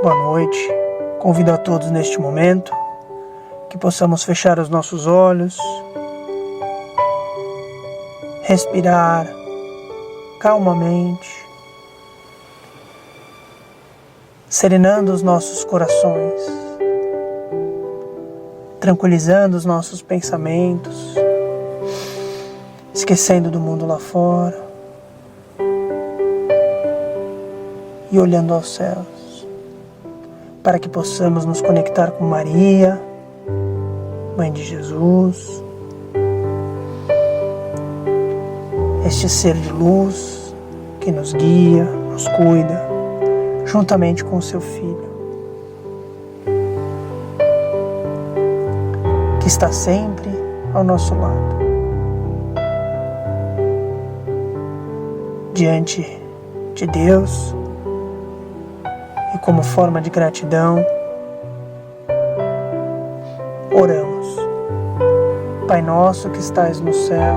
Boa noite. Convido a todos neste momento que possamos fechar os nossos olhos, respirar calmamente, serenando os nossos corações, tranquilizando os nossos pensamentos, esquecendo do mundo lá fora e olhando aos céus, para que possamos nos conectar com Maria, Mãe de Jesus, este ser de luz que nos guia, nos cuida, juntamente com o seu Filho, que está sempre ao nosso lado. Diante de Deus e como forma de gratidão, oramos. Pai nosso que estais no céu,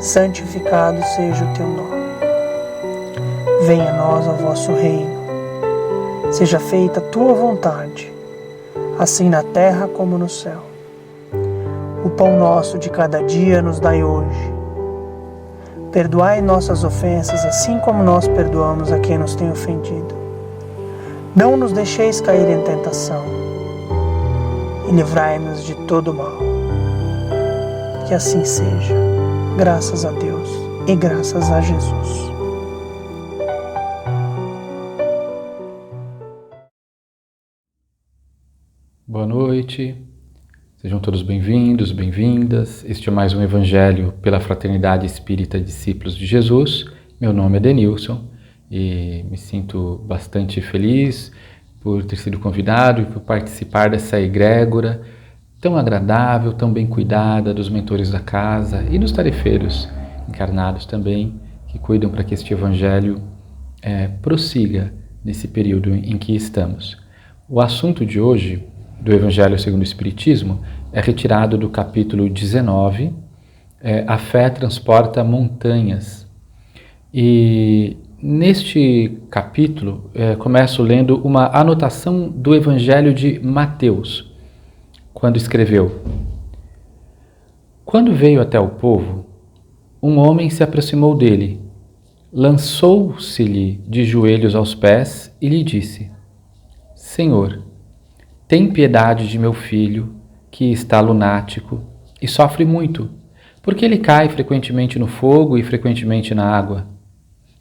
santificado seja o teu nome. Venha a nós o vosso reino. Seja feita a tua vontade, assim na terra como no céu. O pão nosso de cada dia nos dai hoje. Perdoai nossas ofensas, assim como nós perdoamos a quem nos tem ofendido. Não nos deixeis cair em tentação, e livrai-nos de todo mal. Que assim seja, graças a Deus e graças a Jesus. Boa noite, sejam todos bem-vindos, bem-vindas. Este é mais um Evangelho pela Fraternidade Espírita Discípulos de Jesus. Meu nome é Denilson e me sinto bastante feliz por ter sido convidado e por participar dessa egrégora tão agradável, tão bem cuidada dos mentores da casa e dos tarefeiros encarnados também, que cuidam para que este Evangelho prossiga nesse período em que estamos. O assunto de hoje do Evangelho segundo o Espiritismo é retirado do capítulo 19, A Fé Transporta Montanhas. E neste capítulo começo lendo uma anotação do Evangelho de Mateus, quando escreveu: Quando veio até o povo, um homem se aproximou dele, lançou-se-lhe de joelhos aos pés e lhe disse: Senhor, tem piedade de meu filho, que está lunático e sofre muito, porque ele cai frequentemente no fogo e frequentemente na água.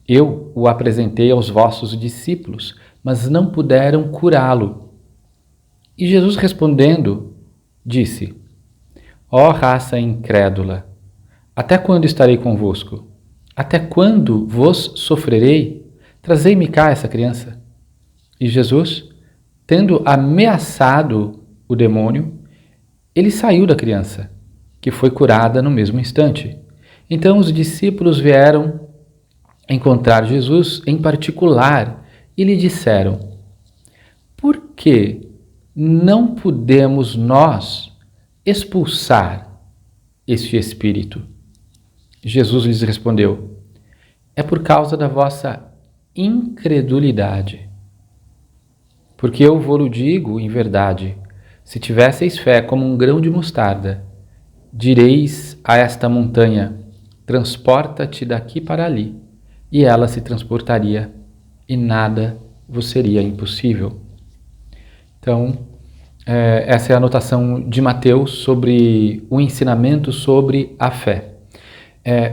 Eu o apresentei aos vossos discípulos, mas não puderam curá-lo. E Jesus respondendo, disse: Ó raça incrédula, até quando estarei convosco? Até quando vos sofrerei? Trazei-me cá essa criança. E Jesus, tendo ameaçado o demônio, ele saiu da criança, que foi curada no mesmo instante. Então os discípulos vieram encontrar Jesus em particular e lhe disseram: Por que não podemos nós expulsar este espírito? Jesus lhes respondeu: É por causa da vossa incredulidade. Porque eu vou-lo digo em verdade, se tivesseis fé como um grão de mostarda, direis a esta montanha: transporta-te daqui para ali, e ela se transportaria, e nada vos seria impossível. Então, essa é a anotação de Mateus sobre o ensinamento sobre a fé.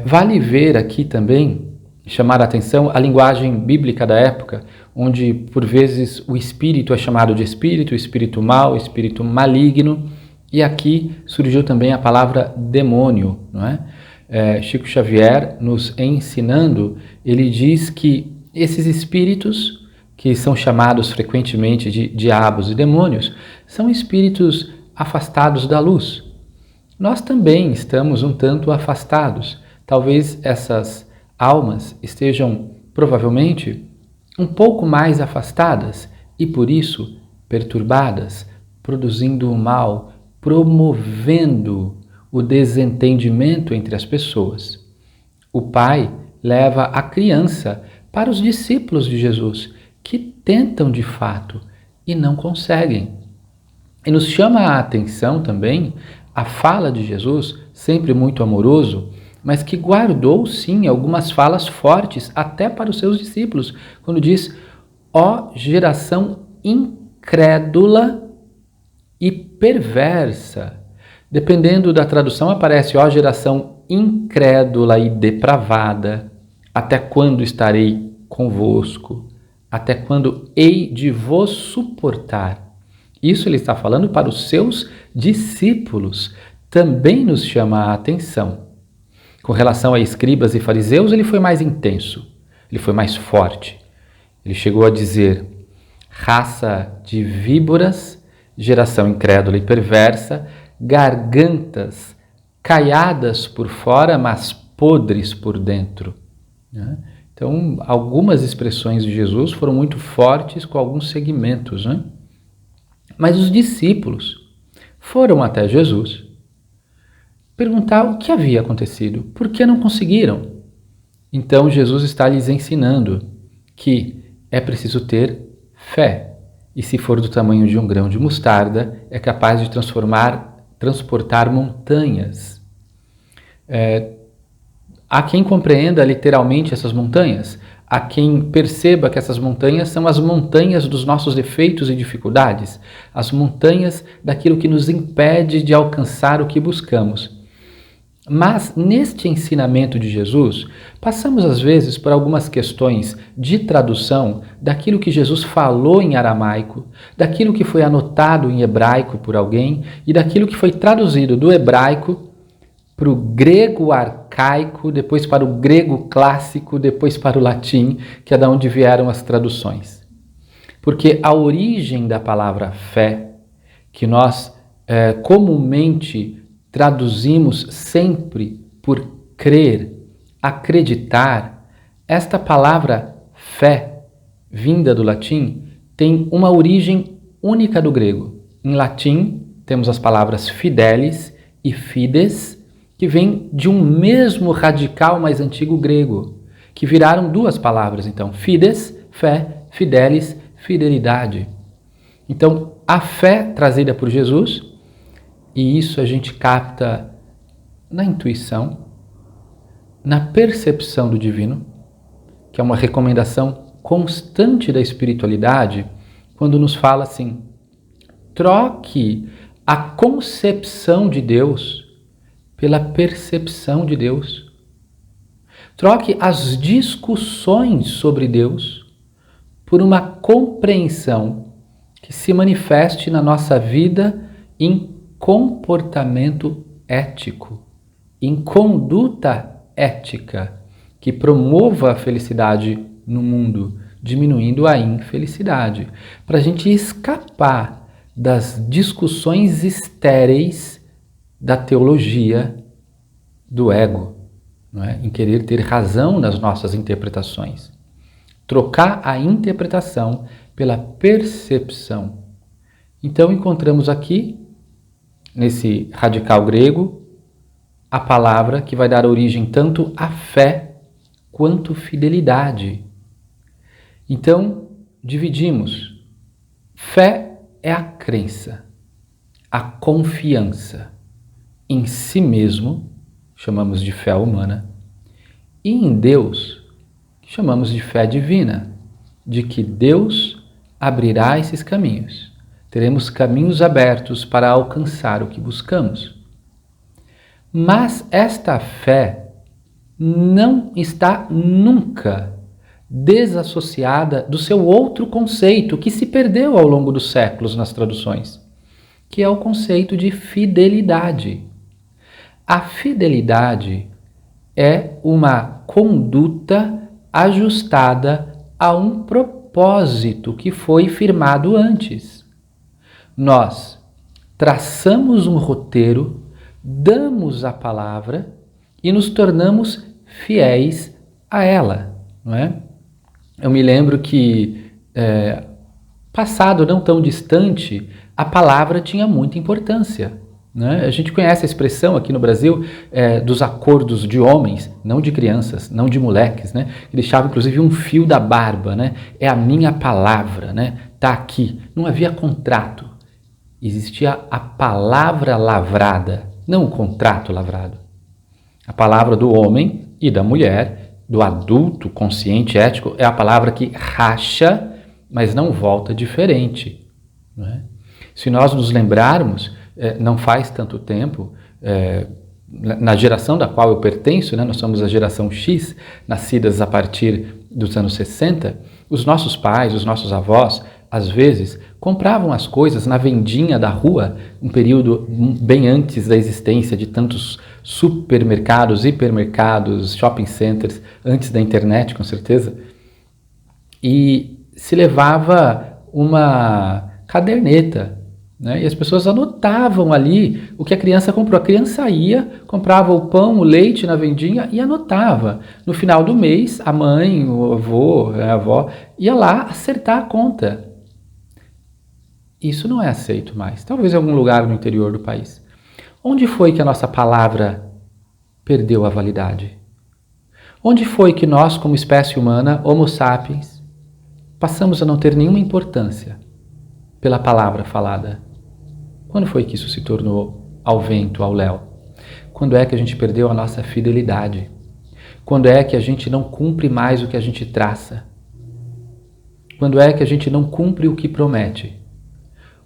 Vale ver aqui também, chamar a atenção, a linguagem bíblica da época, onde por vezes o espírito é chamado de espírito mau, espírito maligno, e aqui surgiu também a palavra demônio, não é? Chico Xavier nos ensinando, ele diz que esses espíritos, que são chamados frequentemente de diabos e demônios, são espíritos afastados da luz. Nós também estamos um tanto afastados. Talvez essas almas estejam, provavelmente, um pouco mais afastadas e, por isso, perturbadas, produzindo o mal, promovendo o desentendimento entre as pessoas. O pai leva a criança para os discípulos de Jesus, que tentam de fato e não conseguem. E nos chama a atenção também a fala de Jesus, sempre muito amoroso, mas que guardou sim algumas falas fortes até para os seus discípulos, quando diz: ó geração incrédula e perversa. Dependendo da tradução aparece ó geração incrédula e depravada, até quando estarei convosco? Até quando hei de vos suportar? Isso ele está falando para os seus discípulos. Também nos chama a atenção. Com relação a escribas e fariseus, ele foi mais intenso, ele foi mais forte. Ele chegou a dizer: raça de víboras, geração incrédula e perversa, gargantas caiadas por fora, mas podres por dentro. Então, algumas expressões de Jesus foram muito fortes com alguns segmentos, né? Mas os discípulos foram até Jesus perguntar o que havia acontecido, por que não conseguiram. Então Jesus está lhes ensinando que é preciso ter fé, e se for do tamanho de um grão de mostarda, é capaz de transportar montanhas. Há quem compreenda literalmente essas montanhas, há quem perceba que essas montanhas são as montanhas dos nossos defeitos e dificuldades, as montanhas daquilo que nos impede de alcançar o que buscamos. Mas neste ensinamento de Jesus, passamos às vezes por algumas questões de tradução daquilo que Jesus falou em aramaico, daquilo que foi anotado em hebraico por alguém e daquilo que foi traduzido do hebraico para o grego arcaico, depois para o grego clássico, depois para o latim, que é da onde vieram as traduções. Porque a origem da palavra fé, que nós comumente traduzimos sempre por crer, acreditar, esta palavra fé, vinda do latim, tem uma origem única do grego. Em latim, temos as palavras fidelis e fides, que vêm de um mesmo radical mais antigo grego, que viraram duas palavras, então, fides, fé, fidelis, fidelidade. Então, a fé trazida por Jesus, e isso a gente capta na intuição, na percepção do divino, que é uma recomendação constante da espiritualidade, quando nos fala assim: troque a concepção de Deus pela percepção de Deus. Troque as discussões sobre Deus por uma compreensão que se manifeste na nossa vida em comportamento ético, em conduta ética, que promova a felicidade no mundo, diminuindo a infelicidade, para a gente escapar das discussões estéreis da teologia do ego, não é? Em querer ter razão nas nossas interpretações. Trocar a interpretação pela percepção. Então encontramos aqui, nesse radical grego, a palavra que vai dar origem tanto à fé quanto fidelidade. Então, dividimos. Fé é a crença, a confiança em si mesmo, chamamos de fé humana, e em Deus, que chamamos de fé divina, de que Deus abrirá esses caminhos. Teremos caminhos abertos para alcançar o que buscamos. Mas esta fé não está nunca desassociada do seu outro conceito, que se perdeu ao longo dos séculos nas traduções, que é o conceito de fidelidade. A fidelidade é uma conduta ajustada a um propósito que foi firmado antes. Nós traçamos um roteiro, damos a palavra e nos tornamos fiéis a ela, não é? Eu me lembro que, passado não tão distante, a palavra tinha muita importância. né? A gente conhece a expressão aqui no Brasil dos acordos de homens, não de crianças, não de moleques, né? Que deixava inclusive um fio da barba, né? É a minha palavra, né? Tá aqui. Não havia contrato. Existia a palavra lavrada, não o contrato lavrado. A palavra do homem e da mulher, do adulto consciente ético, é a palavra que racha, mas não volta diferente, não é? Se nós nos lembrarmos, não faz tanto tempo, na geração da qual eu pertenço, né, nós somos a geração X, nascidas a partir dos anos 60, os nossos pais, os nossos avós, às vezes, compravam as coisas na vendinha da rua, um período bem antes da existência de tantos supermercados, hipermercados, shopping centers, antes da internet, com certeza, e se levava uma caderneta, né? E as pessoas anotavam ali o que a criança comprou. A criança ia, comprava o pão, o leite na vendinha e anotava. No final do mês, a mãe, o avô, a avó, ia lá acertar a conta. Isso não é aceito mais. Talvez em algum lugar no interior do país. Onde foi que a nossa palavra perdeu a validade? Onde foi que nós, como espécie humana, Homo sapiens, passamos a não ter nenhuma importância pela palavra falada? Quando foi que isso se tornou ao vento, ao léu? Quando é que a gente perdeu a nossa fidelidade? Quando é que a gente não cumpre mais o que a gente traça? Quando é que a gente não cumpre o que promete?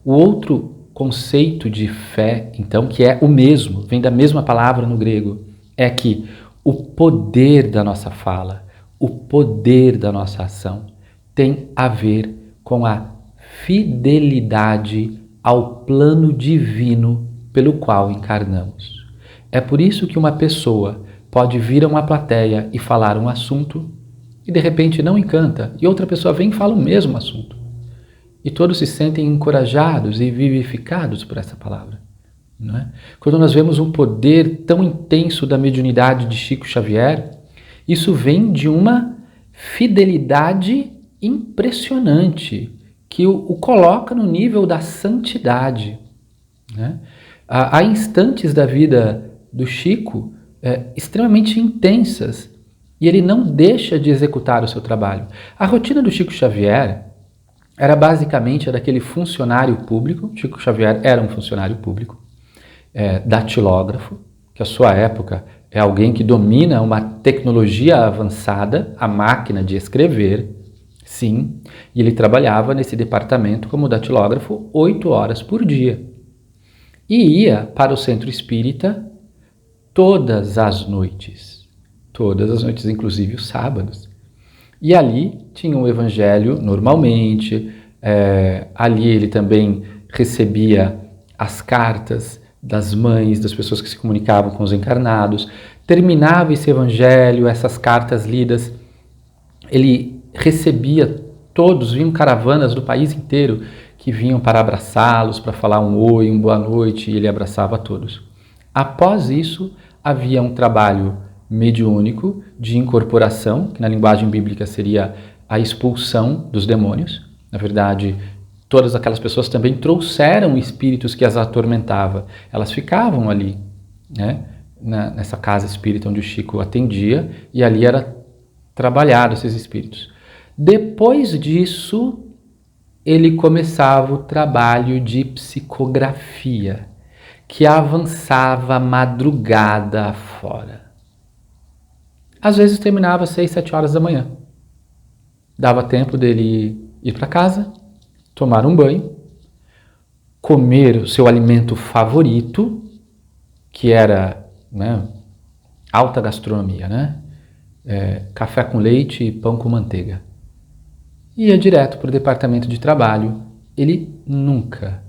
O outro conceito de fé, então, que é o mesmo, vem da mesma palavra no grego, é que o poder da nossa fala, o poder da nossa ação tem a ver com a fidelidade ao plano divino pelo qual encarnamos. É por isso que uma pessoa pode vir a uma plateia e falar um assunto e de repente não encanta, e outra pessoa vem e fala o mesmo assunto. E todos se sentem encorajados e vivificados por essa palavra, não é? Quando nós vemos um poder tão intenso da mediunidade de Chico Xavier, isso vem de uma fidelidade impressionante, que o coloca no nível da santidade, né? Há instantes da vida do Chico extremamente intensas e ele não deixa de executar o seu trabalho. A rotina do Chico Xavier era basicamente daquele funcionário público. Chico Xavier era um funcionário público, datilógrafo, que a sua época é alguém que domina uma tecnologia avançada, a máquina de escrever. Sim, e ele trabalhava nesse departamento como datilógrafo 8 horas por dia. E ia para o centro espírita todas as noites, inclusive os sábados. E ali tinha um evangelho normalmente, ali ele também recebia as cartas das mães, das pessoas que se comunicavam com os encarnados, terminava esse evangelho, essas cartas lidas, ele recebia todos, vinham caravanas do país inteiro que vinham para abraçá-los, para falar um oi, um boa noite, e ele abraçava todos. Após isso, havia um trabalho mediúnico de incorporação, que na linguagem bíblica seria a expulsão dos demônios. Na verdade, todas aquelas pessoas também trouxeram espíritos que as atormentavam. Elas ficavam ali, né, nessa casa espírita onde o Chico atendia, e ali era trabalhado esses espíritos. Depois disso, ele começava o trabalho de psicografia, que avançava madrugada afora. Às vezes terminava às 6, 7 horas da manhã. Dava tempo dele ir para casa, tomar um banho, comer o seu alimento favorito, que era, né, alta gastronomia, né? Café com leite e pão com manteiga. Ia direto para o departamento de trabalho. Ele nunca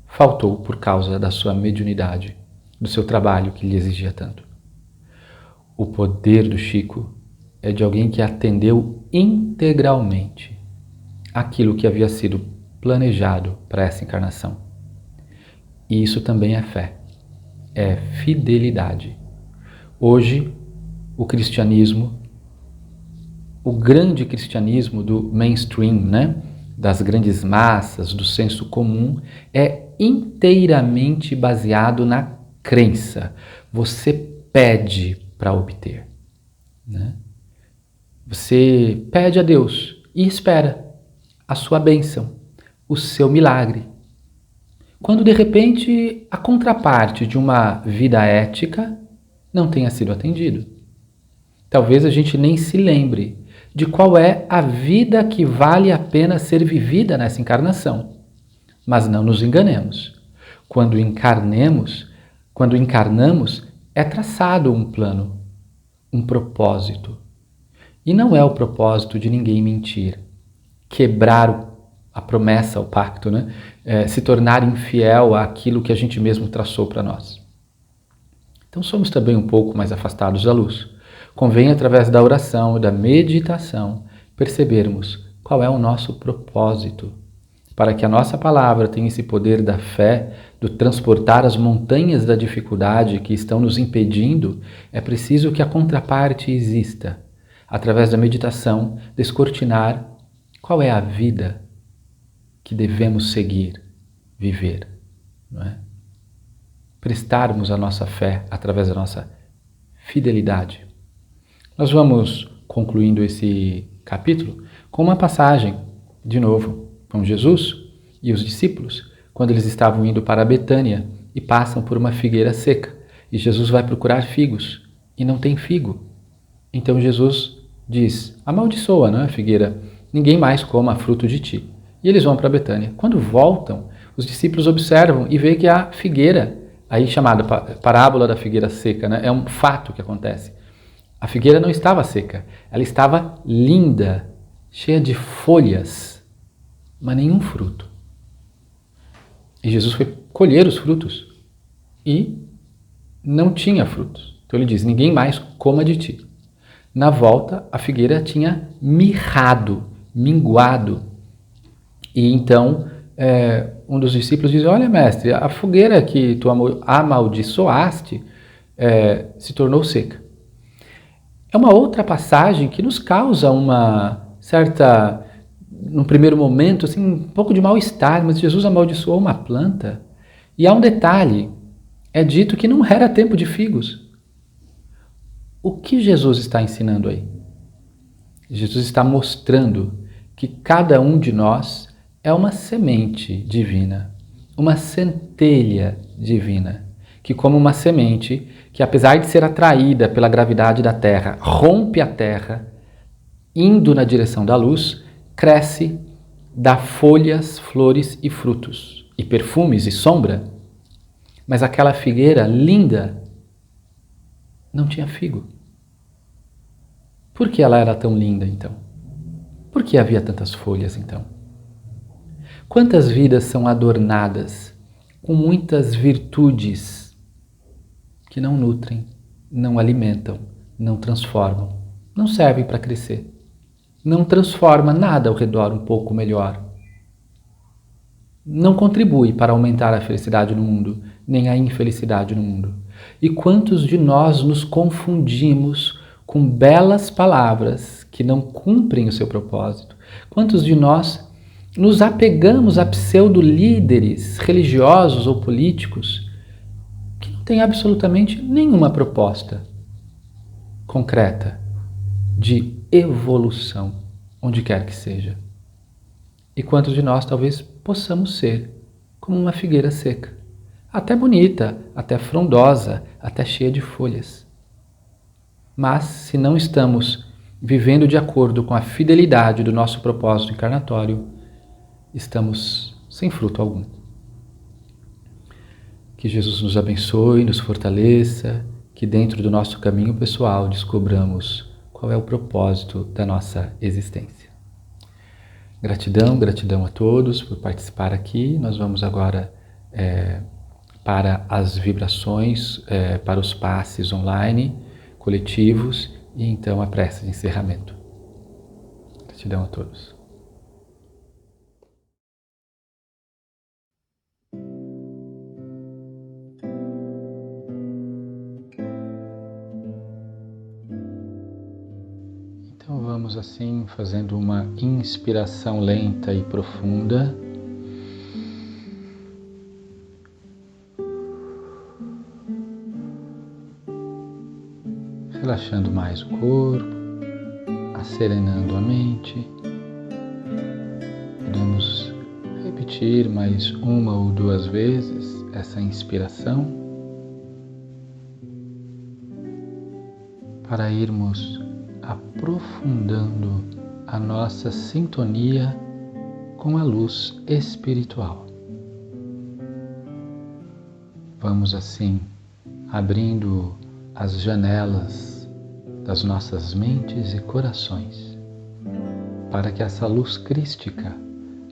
faltou por causa da sua mediunidade, do seu trabalho que lhe exigia tanto. O poder do Chico é de alguém que atendeu integralmente aquilo que havia sido planejado para essa encarnação. E isso também é fé, é fidelidade. Hoje, o cristianismo, o grande cristianismo do mainstream, né, das grandes massas, do senso comum, é inteiramente baseado na crença. Você pede para obter, né? Você pede a Deus e espera a sua bênção, o seu milagre. Quando de repente a contraparte de uma vida ética não tenha sido atendido. Talvez a gente nem se lembre de qual é a vida que vale a pena ser vivida nessa encarnação. Mas não nos enganemos. Quando encarnamos, é traçado um plano, um propósito. E não é o propósito de ninguém mentir, quebrar a promessa, o pacto, né? Se tornar infiel àquilo que a gente mesmo traçou para nós. Então somos também um pouco mais afastados da luz. Convém, através da oração e da meditação, percebermos qual é o nosso propósito. Para que a nossa palavra tenha esse poder da fé, do transportar as montanhas da dificuldade que estão nos impedindo, é preciso que a contraparte exista. Através da meditação, descortinar qual é a vida que devemos seguir, viver, não é? Prestarmos a nossa fé através da nossa fidelidade. Nós vamos concluindo esse capítulo com uma passagem, de novo, com Jesus e os discípulos, quando eles estavam indo para Betânia e passam por uma figueira seca. E Jesus vai procurar figos e não tem figo. Então Jesus diz, amaldiçoa, não é, figueira, ninguém mais coma fruto de ti. E eles vão para Betânia. Quando voltam, os discípulos observam e veem que a figueira, aí chamada parábola da figueira seca, né, é um fato que acontece. A figueira não estava seca, ela estava linda, cheia de folhas, mas nenhum fruto. E Jesus foi colher os frutos e não tinha frutos. Então ele diz, ninguém mais coma de ti. Na volta, a figueira tinha mirrado, minguado. E então, um dos discípulos diz, olha mestre, a fogueira que tu amaldiçoaste se tornou seca. É uma outra passagem que nos causa uma certa, num primeiro momento, assim, um pouco de mal-estar, mas Jesus amaldiçoou uma planta. E há um detalhe, é dito que não era tempo de figos. O que Jesus está ensinando aí? Jesus está mostrando que cada um de nós é uma semente divina, uma centelha divina, que como uma semente, que apesar de ser atraída pela gravidade da Terra, rompe a Terra, indo na direção da luz, cresce, dá folhas, flores e frutos, e perfumes e sombra. Mas aquela figueira linda não tinha figo. Por que ela era tão linda, então? Por que havia tantas folhas, então? Quantas vidas são adornadas com muitas virtudes que não nutrem, não alimentam, não transformam, não servem para crescer, não transforma nada ao redor um pouco melhor, não contribui para aumentar a felicidade no mundo, nem a infelicidade no mundo. E quantos de nós nos confundimos com belas palavras que não cumprem o seu propósito? Quantos de nós nos apegamos a pseudo-líderes religiosos ou políticos que não têm absolutamente nenhuma proposta concreta de evolução, onde quer que seja? E quantos de nós talvez possamos ser como uma figueira seca, até bonita, até frondosa, até cheia de folhas. Mas, se não estamos vivendo de acordo com a fidelidade do nosso propósito encarnatório, estamos sem fruto algum. Que Jesus nos abençoe, nos fortaleça, que dentro do nosso caminho pessoal descobramos qual é o propósito da nossa existência. Gratidão, gratidão a todos por participar aqui. Nós vamos agora para as vibrações, para os passes online, coletivos, e então a prece de encerramento. Gratidão a todos. Então vamos assim fazendo uma inspiração lenta e profunda. relaxando mais o corpo, serenando a mente. Podemos repetir mais uma ou duas vezes essa inspiração para irmos aprofundando a nossa sintonia com a luz espiritual. Vamos assim abrindo as janelas das nossas mentes e corações, para que essa luz crística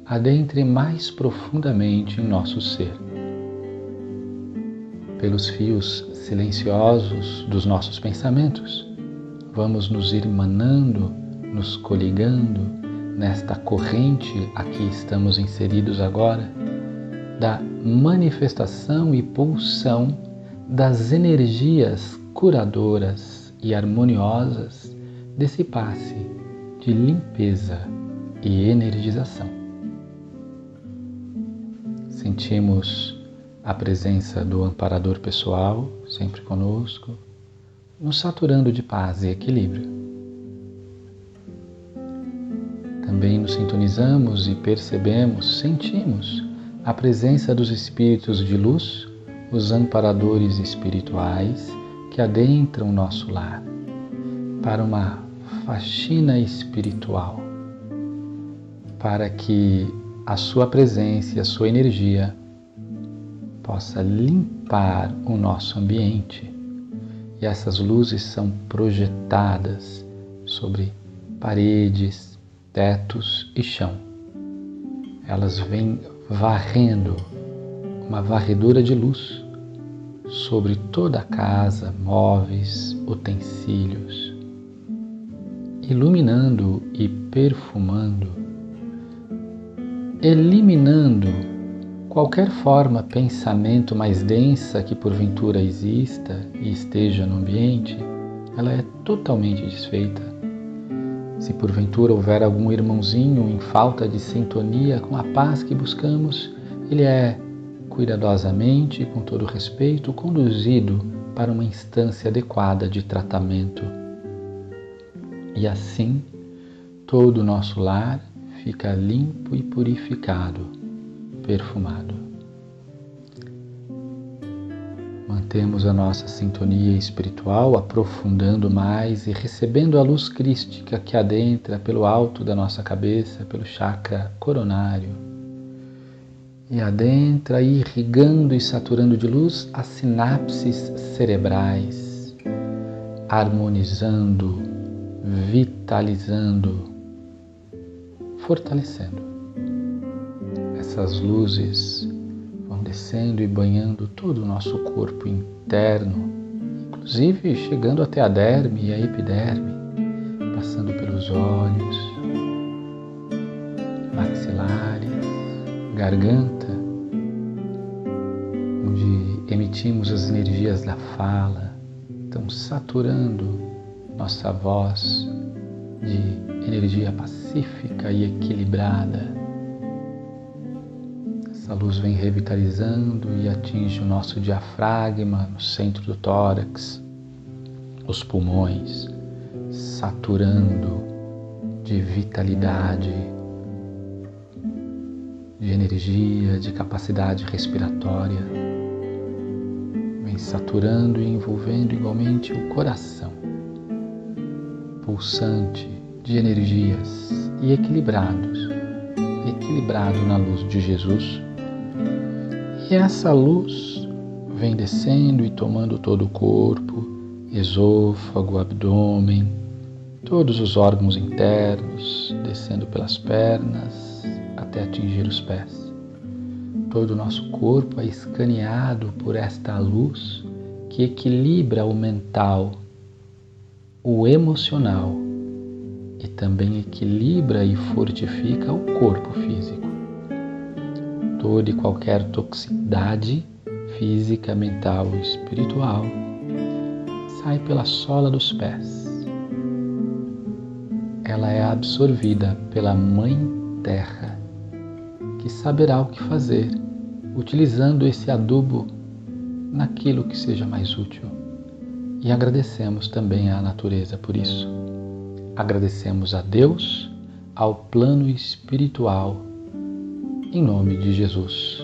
adentre mais profundamente em nosso ser. Pelos fios silenciosos dos nossos pensamentos, vamos nos irmanando, nos coligando nesta corrente a que estamos inseridos agora, da manifestação e pulsão das energias curadoras e harmoniosas desse passe de limpeza e energização. Sentimos a presença do amparador pessoal sempre conosco, nos saturando de paz e equilíbrio. Também nos sintonizamos e percebemos, sentimos a presença dos espíritos de luz, os amparadores espirituais que adentram o nosso lar para uma faxina espiritual, para que a sua presença e a sua energia possa limpar o nosso ambiente. E essas luzes são projetadas sobre paredes, tetos e chão. Elas vêm varrendo, uma varredura de luz sobre toda a casa, móveis, utensílios, iluminando e perfumando, eliminando qualquer forma, pensamento mais densa que porventura exista e esteja no ambiente. Ela é totalmente desfeita. Se porventura houver algum irmãozinho em falta de sintonia com a paz que buscamos, ele é cuidadosamente e com todo respeito conduzido para uma instância adequada de tratamento. E assim, todo o nosso lar fica limpo e purificado, perfumado. Mantemos a nossa sintonia espiritual, aprofundando mais e recebendo a luz crística que adentra pelo alto da nossa cabeça, pelo chakra coronário, e adentra irrigando e saturando de luz as sinapses cerebrais, harmonizando, vitalizando, fortalecendo. Essas luzes vão descendo e banhando todo o nosso corpo interno, inclusive chegando até a derme e a epiderme, passando pelos olhos, maxilares, garganta, onde emitimos as energias da fala, estão saturando nossa voz de energia pacífica e equilibrada. Essa luz vem revitalizando e atinge o nosso diafragma, no centro do tórax, os pulmões, saturando de vitalidade, de energia, de capacidade respiratória. Vem saturando e envolvendo igualmente o coração, pulsante de energias e equilibrado na luz de Jesus. E essa luz vem descendo e tomando todo o corpo, esôfago, abdômen, todos os órgãos internos, descendo pelas pernas até atingir os pés. Todo o nosso corpo é escaneado por esta luz que equilibra o mental, o emocional e também equilibra e fortifica o corpo físico. Toda e qualquer toxicidade física, mental e espiritual sai pela sola dos pés. Ela é absorvida pela Mãe Terra, que saberá o que fazer, utilizando esse adubo naquilo que seja mais útil. e agradecemos também à natureza por isso. Agradecemos a Deus, ao plano espiritual, em nome de Jesus.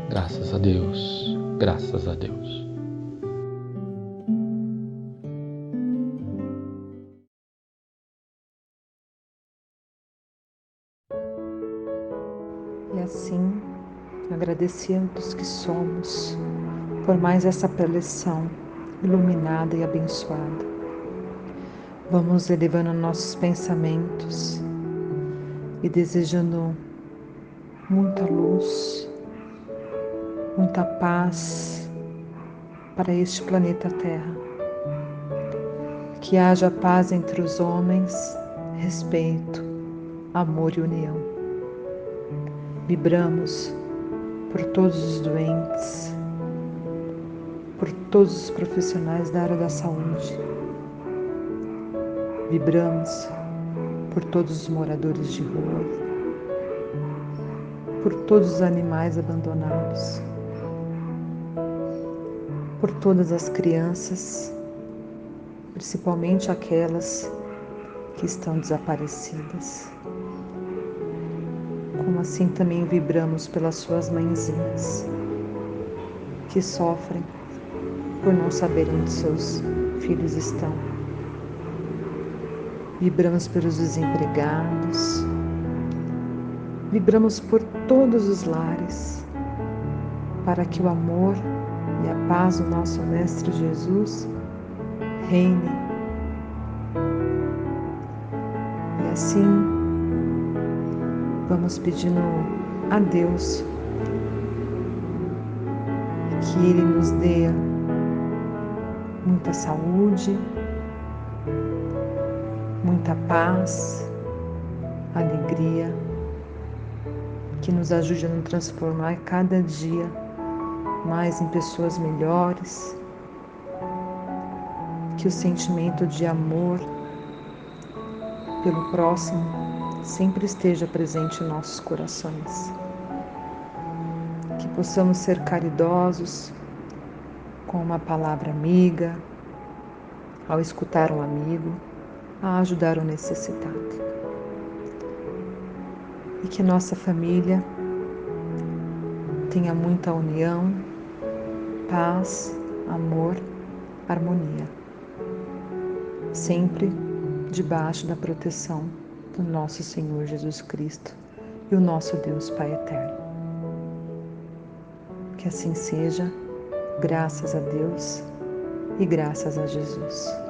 Graças a Deus, graças a Deus. E assim, agradecidos que somos por mais essa preleção iluminada e abençoada, vamos elevando nossos pensamentos e desejando muita luz, muita paz para este planeta Terra. Que haja paz entre os homens, respeito, amor e união. Vibramos por todos os doentes, por todos os profissionais da área da saúde. Vibramos por todos os moradores de rua, por todos os animais abandonados, por todas as crianças, principalmente aquelas que estão desaparecidas. Como assim também vibramos pelas suas mãezinhas, que sofrem por não saberem onde seus filhos estão. Vibramos pelos desempregados, vibramos por todos os lares, para que o amor e a paz do nosso Mestre Jesus reine. E assim, vamos pedindo a Deus que Ele nos dê muita saúde, muita paz, alegria, que nos ajude a nos transformar cada dia mais em pessoas melhores, que o sentimento de amor pelo próximo sempre esteja presente em nossos corações, que possamos ser caridosos com uma palavra amiga, ao escutar um amigo, a ajudar o necessitado. E que nossa família tenha muita união, paz, amor, harmonia, sempre debaixo da proteção do nosso Senhor Jesus Cristo e o nosso Deus Pai Eterno. Que assim seja, graças a Deus e graças a Jesus.